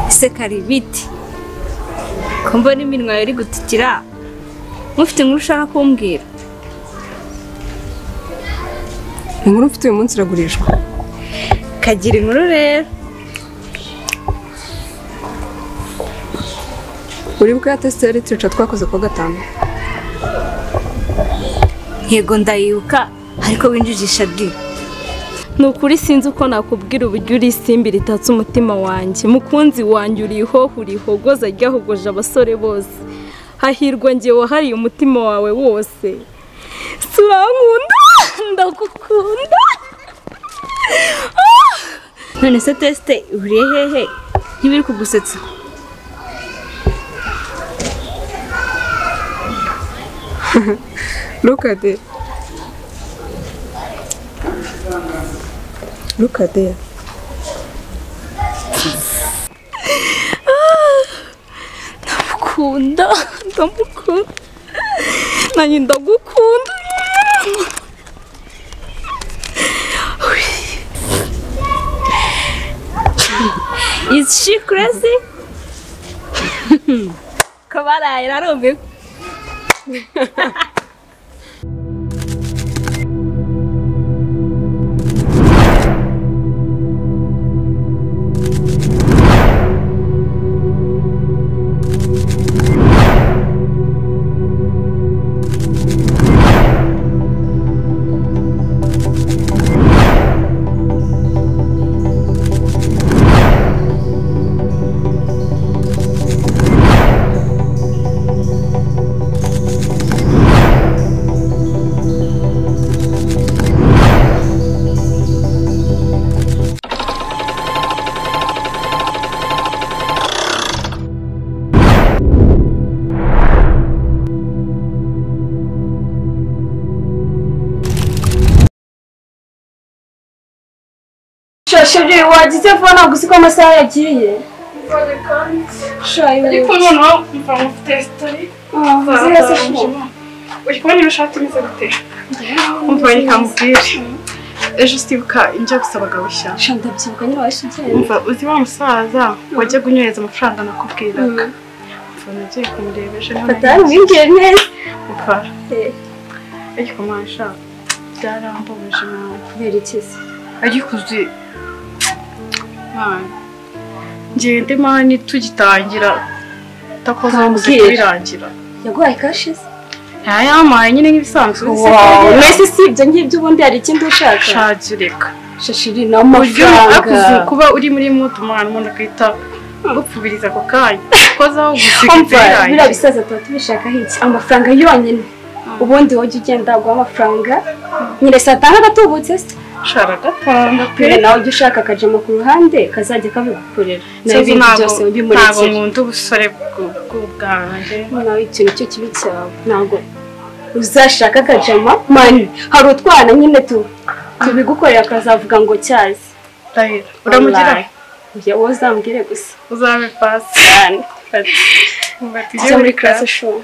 Se karibiti kumva n'iminwa yari gutikira mufite inkuru ushaka kumbwira inkuru mfite uyu munsi iragurishwa kagira inkuru rero uri bwa test ya literature twakoze kwa gatanu yego ndayibuka ariko winjijisha di nukuri sinzi uko nakubwira uburyo uri simbi ritatse umutima wanjye mukunzi wanjye uriho goza ryahogoje abasore bose hahirwa ngiye wahariye umutima wawe wose surankunda ndagukunda none se teste uriye hehe ntibiri kugusetsa Look at it. Look at it. ndamukunda nanjye ndagukunda Is she crazy? Kabaraye narumiwe Shashiri wagize fona gusiko amasaha yagiye. Shayi. Ariko noneho mva mufite story. Zirasa shimo. Ukibona irushatse imeze gute? Umva yikamubwire. Ejo stibuka injya gusabaga bushya. Shanda byibuka nyine washigiye. Umva uzi wa musaza wajya gunyereza amafaranga nakubwiraga. Umva nagiye kumureba ejo niho. Fatani wimbwiye neza. Umva. Ariko masha byarambomeje nawe. Kubera iki se? Ariko uzi ngende mani tugitangira takoze birangira yaguhaye kashes yamaye nyine nk'ibisanzwe mwese sibyo nk'ibyo ubundi hari ikindi ushaka shagireka shashiri n'amafaranga kuba uri muri mutu mwana umuntu kwita gupfubiriza ako kanya kozaho gusiga bira bisaza tuba tubishaka iki amafaranga yonyine ubundi wajya ugenda guha amafaranga nyine satanga gatubutse se shara gatanga pe nawe ujye ushaka akajama ku ruhande kazajya kabigukorera n'ibindi byose ubimurikira ntabwo nkunda ubusore bw'ubwanjye nawe ikintu cyo kibi cyawe ntabwo uzashaka akajama mani hari utwana nyine tubigukorera akazavuga ngo cyazi ndahira uramugira njye wowe uzambwire gusa uzabe pasi cyane tujya muri class show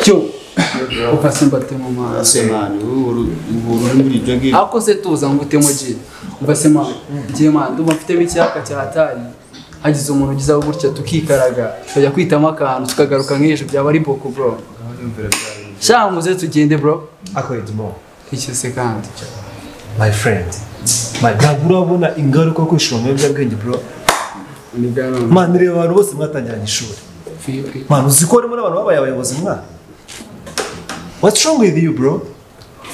Cyo ufase mbate mu maso semani uri muri ibyo ngiye ako se tuza ngutemo je ufase ma je ma ndumva mfite bicyaka cyatari hagize umuntu ugize gutya tukikaraga tukajya kwitama akantu tukagaruka nk'ejo byaba ari boko bro shanguze tugende bro akoyidimo iki se kandi my friend my brother urabona ingaruka ko ishoma y'ubwenge bro ni gano man reba abantu bose mwatangiranye ishuri man uzikore muri abantu babaye abayobozi mwana. What's wrong with you, bro?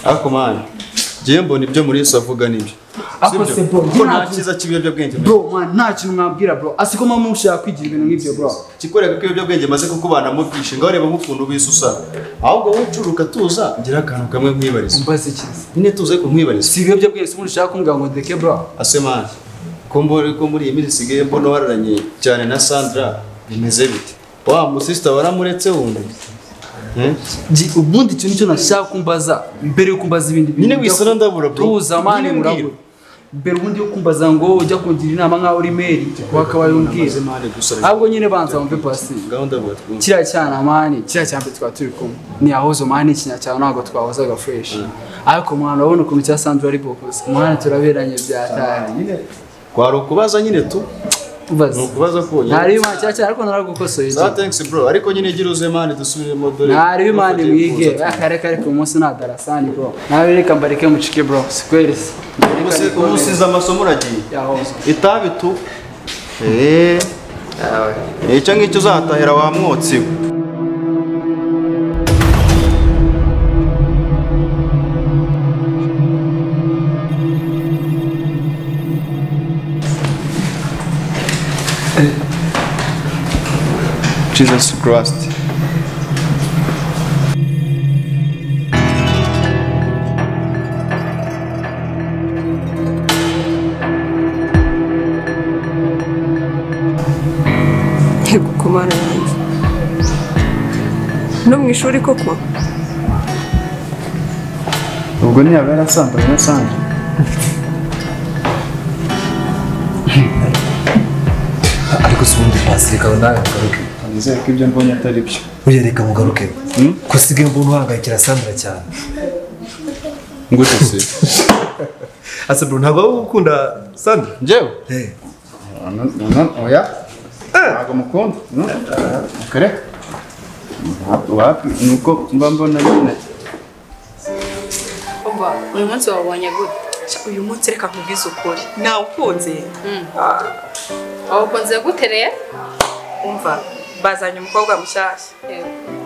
Ako man, je mbona ibyo muri Yesu avuga nibyo. ako se bro ko nta cyiza cy'ibiyobyabwenge bro man nta kintu mwabwira bro asiko mama mushaka kwigira ibintu nk'ibyo bro kikoreka ko ibiyobyabwenge maze kukubana mu byishe ngo areba nk'ukuntu bisusa ahubwo wowe ucuruka tuza ngira akantu kamwe nkwibariza umbaze ikizi nyine tuze ko nkwibariza si ibiyobyabwenge si umuntu ushaka kumbwira ngo ndeke bro asemani ko muri iyi minsi sigaye mbona wararanye cyane na Sandra bimeze bite wa mu sister waramuretse wundi ubundi icyo nicyo nashaka kumbaza mbere yo kumbaza ibindi nyine wisana ndabura bro tuza mani murabura mbere ubundi yo kumbaza ngo ujya kungira inama nkaho uri meri wakabaye umbwira ahubwo nyine banza wumve pasi kiriya cyana mani kiriya cyambe twaba turi kumwe ni ahozo mani ikinya cyawe ntabwo twahozaga fresh ariko mwana urabona ukuntu cya Sandra ari bokose mwana turaberanye byatari kwari ukubaza nyine tu nukubaza ko ntari imana cyane ariko naragukosoye thanks bro ariko nyine gira uze mani dusubiremo dore ntari imana mwige akareka ariko umunsi nta darasani bro nawe reka mbareke mucike bro sikwelisi umusize amasomo uragiye yahoze itabi tu icyo ngicyo uzatahira wa mwotsi we Jesus Christ. Yego kumana yanjye no mu ishuri koko ubwo ntiyaba yarasanzwe na Sandra ariko si ubundi pasi reka nawe mugaruke nizere ko ibyo mbonye atari byo burya reka mugaruke ko usigaye mbona uhangayikira Sandra cyane Ngute se asa bro ntabwo wowe ukunda Sandra njyewe oya ntabwo mukunda kare wapi nuko mba mbona nyine umva uyu munsi wabonye gute uyu munsi reka nkubwize ukuri nawe ukunze wawukunze gute rero umva bazanye umukobwa mushyashya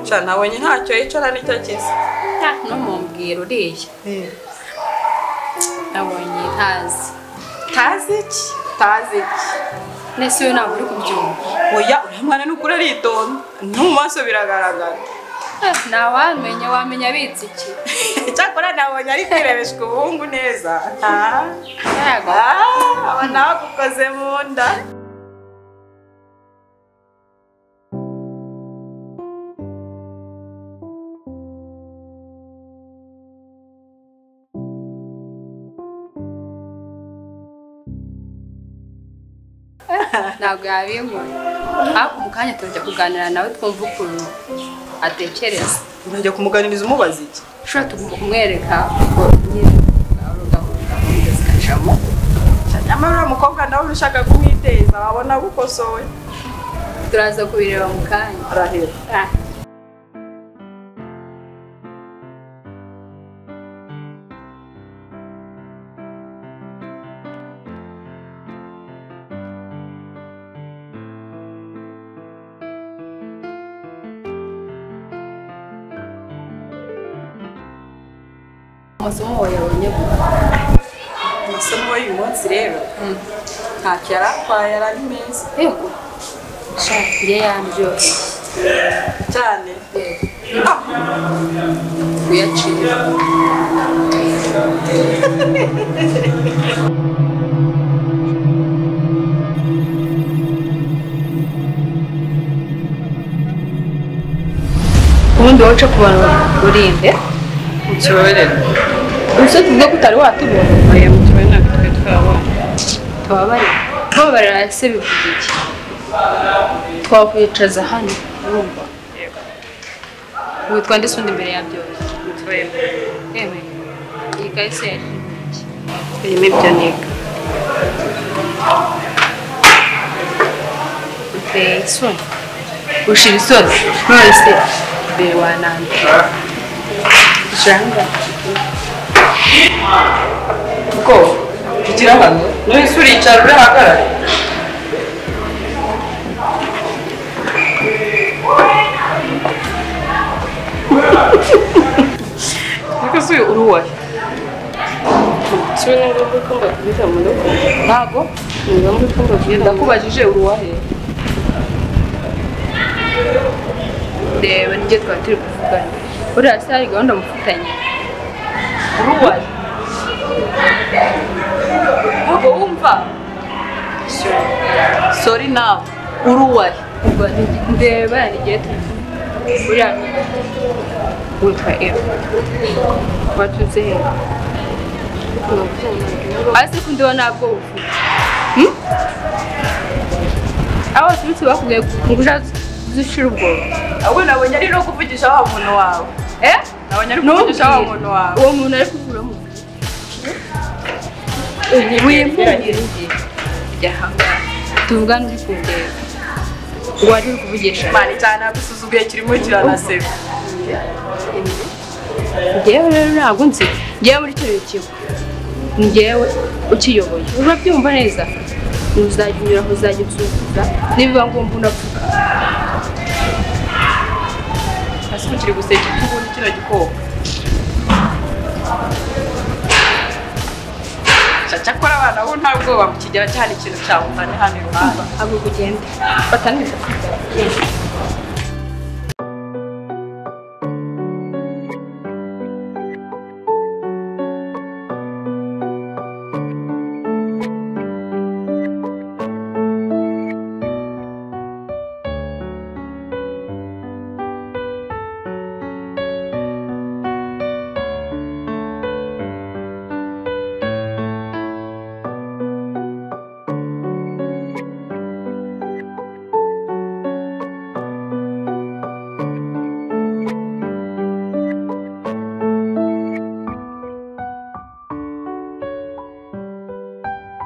cyane nabonye ntacyo yicara nicyo kiza numumbwira uriya nabonye tazi iki nese we ntabwo uri kubyumva oya uriya mwana ni ukuri aritonda no mu maso biragaragara wamenya abitse iki cyakora nabonye ari kwirebeshwa ubuhungu neza aba nawe agukoze mu nda ntabwo yabinkora ariko mu kanya turajya kuganira nawe twumva ukuntu atekereza urajya kumuganiriza umubaza iki ushobora tugomba kumwereka ko nyine gahunda zigacamo nyamara uriya mukobwa nawe ushaka kumwiteza wabona agukosoye turaza kubireba mu kanya arahera amasomo wayabonye gute amasomo y'uyu munsi rero ntacyo yari atwaye yari ari meza yego njye yandyoheye cyane kuyacira ubundi wowe uca ku bantu urinde mukiborere ubuse tuvuge ko utari watubona aya mukiborere ntabwo twari twabona tubabarira kubabarira se bivuga iki twakwicaza hano urumva witwa ndetse undi imbere ya byose yewe iyi kahise yari irimo ibyo niga uteye isoni ushira isoni none se mbere wanandika ijanga kuko tugira hano none se uricara urahagarara ariko se uruwaye Siwe n'urugo ko mbabwira mu rugo. ntabwo Ni ngombwa ko mbabwira. ndakubajije uruwahe reba nijye twari turi kuvugana buriya se hari gahunda mufitanye uruwahe ntabwo wumva sorry nawe uruwahe ubwo ndeba nijye buriya witwa Eva waturutse he ariko kundiwa ntabwo ufite aho waturutse bakubwiye ngo uzishira ubwoba ahubwo nabonye ari no kuvugisha wa muntu wawe nabonye ari kuvugisha wa muntu wawe uwo muntu ari kuvuramo wiyemfungire jyahanga tuvugane uri kundeba wari uri kuvugisha mani cyane agusuzuguye kirimo kiranaseba njyewe rero ntabwo nzi njyewe muri kino kigo ni njyewe ukiyoboye urabyumva neza ntuzajya unyuraho uzajya usubiza nibiba ngombwa unapfuka hasi ukiri guseka icyubundi kino gikobwa cyakora abana bo nta bwoba mu kigero cyane ikintu cyabutane hano iruhande abo kugenda fata neza